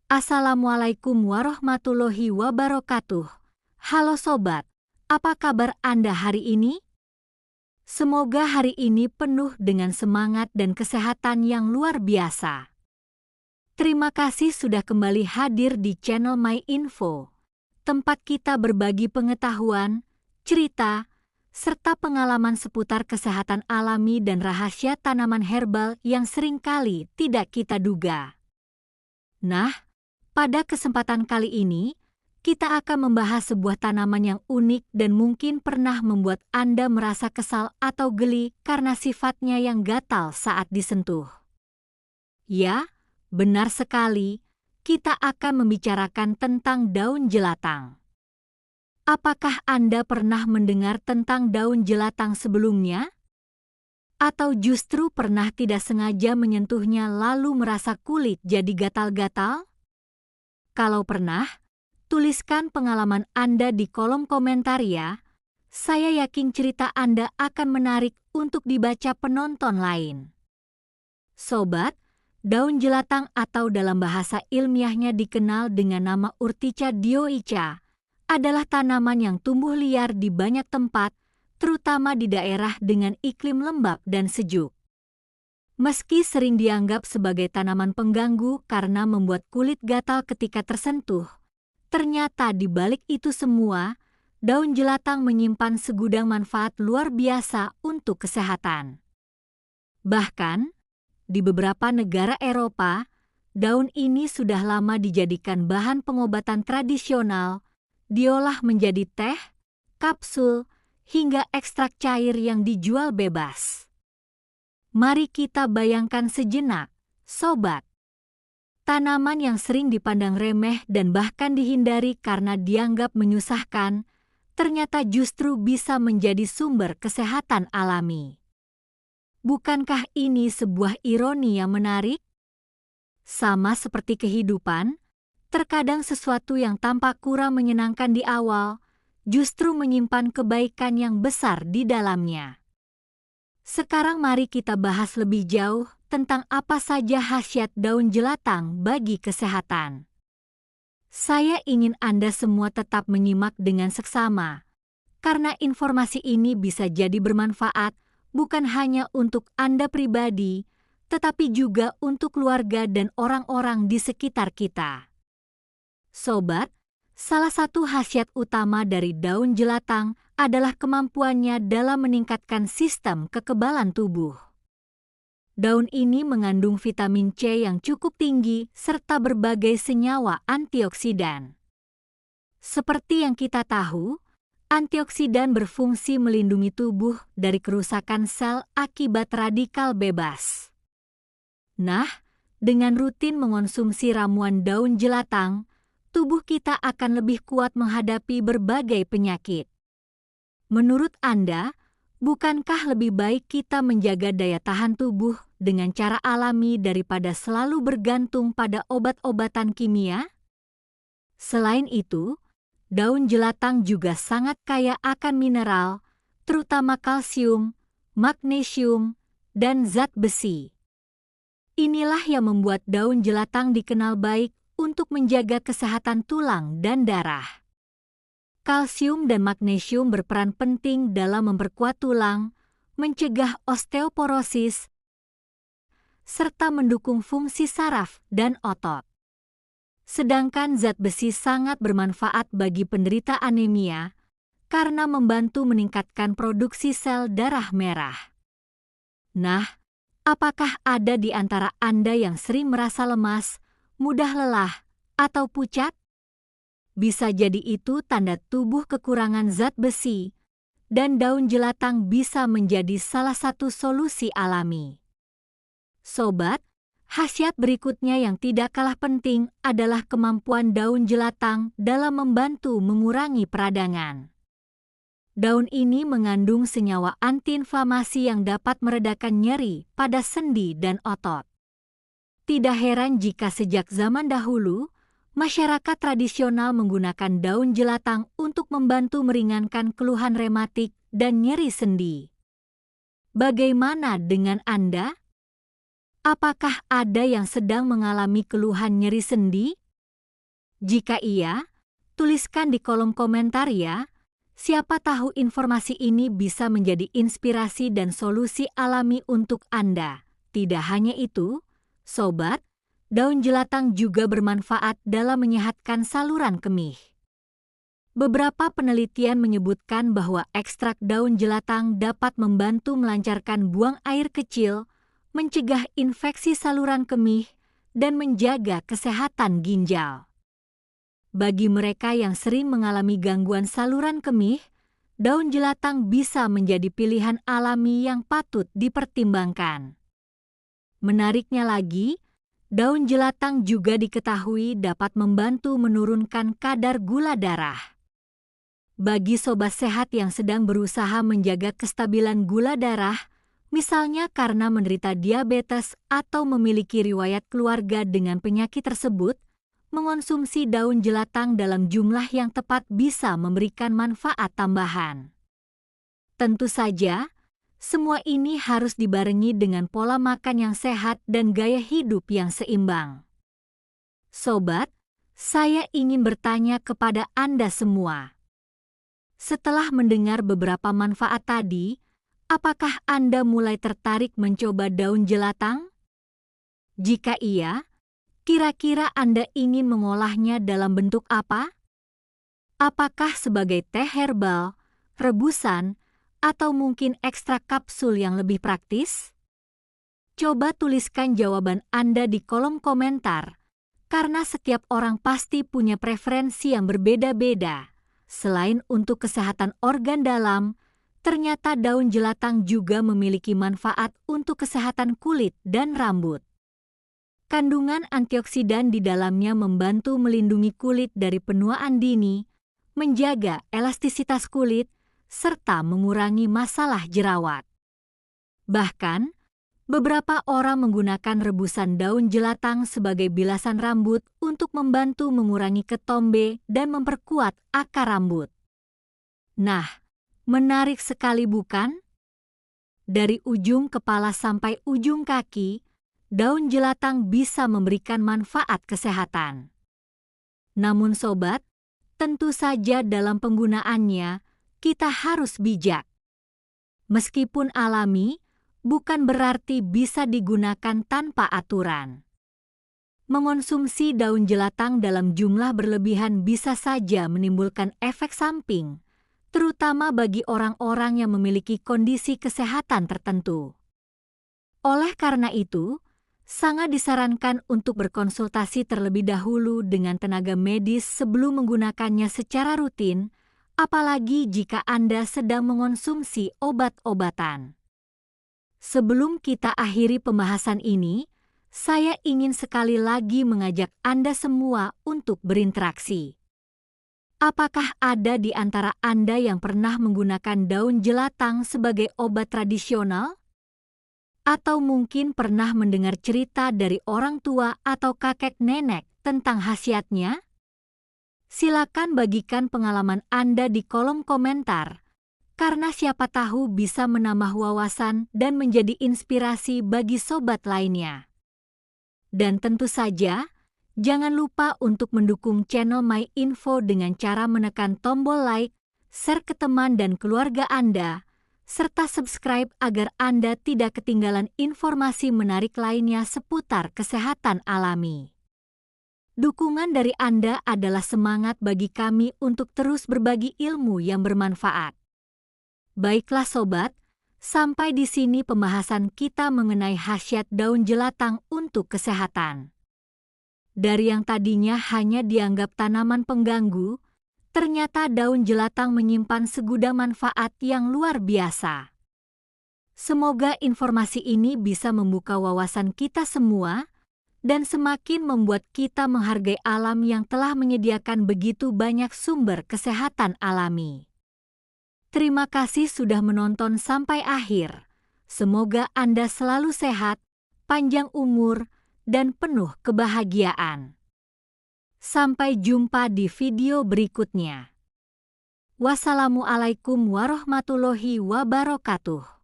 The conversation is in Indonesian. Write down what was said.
Assalamualaikum warahmatullahi wabarakatuh. Halo sobat, apa kabar Anda hari ini? Semoga hari ini penuh dengan semangat dan kesehatan yang luar biasa. Terima kasih sudah kembali hadir di channel My Info, tempat kita berbagi pengetahuan, cerita, serta pengalaman seputar kesehatan alami dan rahasia tanaman herbal yang seringkali tidak kita duga. Nah, pada kesempatan kali ini, kita akan membahas sebuah tanaman yang unik dan mungkin pernah membuat Anda merasa kesal atau geli karena sifatnya yang gatal saat disentuh. Ya, benar sekali, kita akan membicarakan tentang daun jelatang. Apakah Anda pernah mendengar tentang daun jelatang sebelumnya? Atau justru pernah tidak sengaja menyentuhnya lalu merasa kulit jadi gatal-gatal? Kalau pernah, tuliskan pengalaman Anda di kolom komentar ya. Saya yakin cerita Anda akan menarik untuk dibaca penonton lain. Sobat, daun jelatang atau dalam bahasa ilmiahnya dikenal dengan nama Urtica dioica adalah tanaman yang tumbuh liar di banyak tempat, terutama di daerah dengan iklim lembab dan sejuk. Meski sering dianggap sebagai tanaman pengganggu karena membuat kulit gatal ketika tersentuh, ternyata di balik itu semua, daun jelatang menyimpan segudang manfaat luar biasa untuk kesehatan. Bahkan, di beberapa negara Eropa, daun ini sudah lama dijadikan bahan pengobatan tradisional, diolah menjadi teh, kapsul, hingga ekstrak cair yang dijual bebas. Mari kita bayangkan sejenak, sobat. Tanaman yang sering dipandang remeh dan bahkan dihindari karena dianggap menyusahkan, ternyata justru bisa menjadi sumber kesehatan alami. Bukankah ini sebuah ironi yang menarik? Sama seperti kehidupan, terkadang sesuatu yang tampak kurang menyenangkan di awal, justru menyimpan kebaikan yang besar di dalamnya. Sekarang mari kita bahas lebih jauh tentang apa saja khasiat daun jelatang bagi kesehatan. Saya ingin Anda semua tetap menyimak dengan seksama, karena informasi ini bisa jadi bermanfaat bukan hanya untuk Anda pribadi, tetapi juga untuk keluarga dan orang-orang di sekitar kita. Sobat, salah satu khasiat utama dari daun jelatang adalah kemampuannya dalam meningkatkan sistem kekebalan tubuh. Daun ini mengandung vitamin C yang cukup tinggi serta berbagai senyawa antioksidan. Seperti yang kita tahu, antioksidan berfungsi melindungi tubuh dari kerusakan sel akibat radikal bebas. Nah, dengan rutin mengonsumsi ramuan daun jelatang, tubuh kita akan lebih kuat menghadapi berbagai penyakit. Menurut Anda, bukankah lebih baik kita menjaga daya tahan tubuh dengan cara alami daripada selalu bergantung pada obat-obatan kimia? Selain itu, daun jelatang juga sangat kaya akan mineral, terutama kalsium, magnesium, dan zat besi. Inilah yang membuat daun jelatang dikenal baik untuk menjaga kesehatan tulang dan darah. Kalsium dan magnesium berperan penting dalam memperkuat tulang, mencegah osteoporosis, serta mendukung fungsi saraf dan otot. Sedangkan zat besi sangat bermanfaat bagi penderita anemia karena membantu meningkatkan produksi sel darah merah. Nah, apakah ada di antara Anda yang sering merasa lemas, mudah lelah, atau pucat? Bisa jadi itu tanda tubuh kekurangan zat besi, dan daun jelatang bisa menjadi salah satu solusi alami. Sobat, khasiat berikutnya yang tidak kalah penting adalah kemampuan daun jelatang dalam membantu mengurangi peradangan. Daun ini mengandung senyawa antiinflamasi yang dapat meredakan nyeri pada sendi dan otot. Tidak heran jika sejak zaman dahulu, masyarakat tradisional menggunakan daun jelatang untuk membantu meringankan keluhan rematik dan nyeri sendi. Bagaimana dengan Anda? Apakah ada yang sedang mengalami keluhan nyeri sendi? Jika iya, tuliskan di kolom komentar ya. Siapa tahu informasi ini bisa menjadi inspirasi dan solusi alami untuk Anda. Tidak hanya itu, sobat, daun jelatang juga bermanfaat dalam menyehatkan saluran kemih. Beberapa penelitian menyebutkan bahwa ekstrak daun jelatang dapat membantu melancarkan buang air kecil, mencegah infeksi saluran kemih, dan menjaga kesehatan ginjal. Bagi mereka yang sering mengalami gangguan saluran kemih, daun jelatang bisa menjadi pilihan alami yang patut dipertimbangkan. Menariknya lagi, daun jelatang juga diketahui dapat membantu menurunkan kadar gula darah. Bagi sobat sehat yang sedang berusaha menjaga kestabilan gula darah, misalnya karena menderita diabetes atau memiliki riwayat keluarga dengan penyakit tersebut, mengonsumsi daun jelatang dalam jumlah yang tepat bisa memberikan manfaat tambahan. Tentu saja, semua ini harus dibarengi dengan pola makan yang sehat dan gaya hidup yang seimbang. Sobat, saya ingin bertanya kepada Anda semua. Setelah mendengar beberapa manfaat tadi, apakah Anda mulai tertarik mencoba daun jelatang? Jika iya, kira-kira Anda ingin mengolahnya dalam bentuk apa? Apakah sebagai teh herbal, rebusan, atau mungkin ekstrak kapsul yang lebih praktis? Coba tuliskan jawaban Anda di kolom komentar, karena setiap orang pasti punya preferensi yang berbeda-beda. Selain untuk kesehatan organ dalam, ternyata daun jelatang juga memiliki manfaat untuk kesehatan kulit dan rambut. Kandungan antioksidan di dalamnya membantu melindungi kulit dari penuaan dini, menjaga elastisitas kulit, serta mengurangi masalah jerawat. Bahkan, beberapa orang menggunakan rebusan daun jelatang sebagai bilasan rambut untuk membantu mengurangi ketombe dan memperkuat akar rambut. Nah, menarik sekali bukan? Dari ujung kepala sampai ujung kaki, daun jelatang bisa memberikan manfaat kesehatan. Namun sobat, tentu saja dalam penggunaannya, kita harus bijak. Meskipun alami, bukan berarti bisa digunakan tanpa aturan. Mengonsumsi daun jelatang dalam jumlah berlebihan bisa saja menimbulkan efek samping, terutama bagi orang-orang yang memiliki kondisi kesehatan tertentu. Oleh karena itu, sangat disarankan untuk berkonsultasi terlebih dahulu dengan tenaga medis sebelum menggunakannya secara rutin, apalagi jika Anda sedang mengonsumsi obat-obatan. Sebelum kita akhiri pembahasan ini, saya ingin sekali lagi mengajak Anda semua untuk berinteraksi. Apakah ada di antara Anda yang pernah menggunakan daun jelatang sebagai obat tradisional? Atau mungkin pernah mendengar cerita dari orang tua atau kakek nenek tentang khasiatnya? Silakan bagikan pengalaman Anda di kolom komentar, karena siapa tahu bisa menambah wawasan dan menjadi inspirasi bagi sobat lainnya. Dan tentu saja, jangan lupa untuk mendukung channel My Info dengan cara menekan tombol like, share ke teman dan keluarga Anda, serta subscribe agar Anda tidak ketinggalan informasi menarik lainnya seputar kesehatan alami. Dukungan dari Anda adalah semangat bagi kami untuk terus berbagi ilmu yang bermanfaat. Baiklah sobat, sampai di sini pembahasan kita mengenai khasiat daun jelatang untuk kesehatan. Dari yang tadinya hanya dianggap tanaman pengganggu, ternyata daun jelatang menyimpan segudang manfaat yang luar biasa. Semoga informasi ini bisa membuka wawasan kita semua dan semakin membuat kita menghargai alam yang telah menyediakan begitu banyak sumber kesehatan alami. Terima kasih sudah menonton sampai akhir. Semoga Anda selalu sehat, panjang umur, dan penuh kebahagiaan. Sampai jumpa di video berikutnya. Wassalamualaikum warahmatullahi wabarakatuh.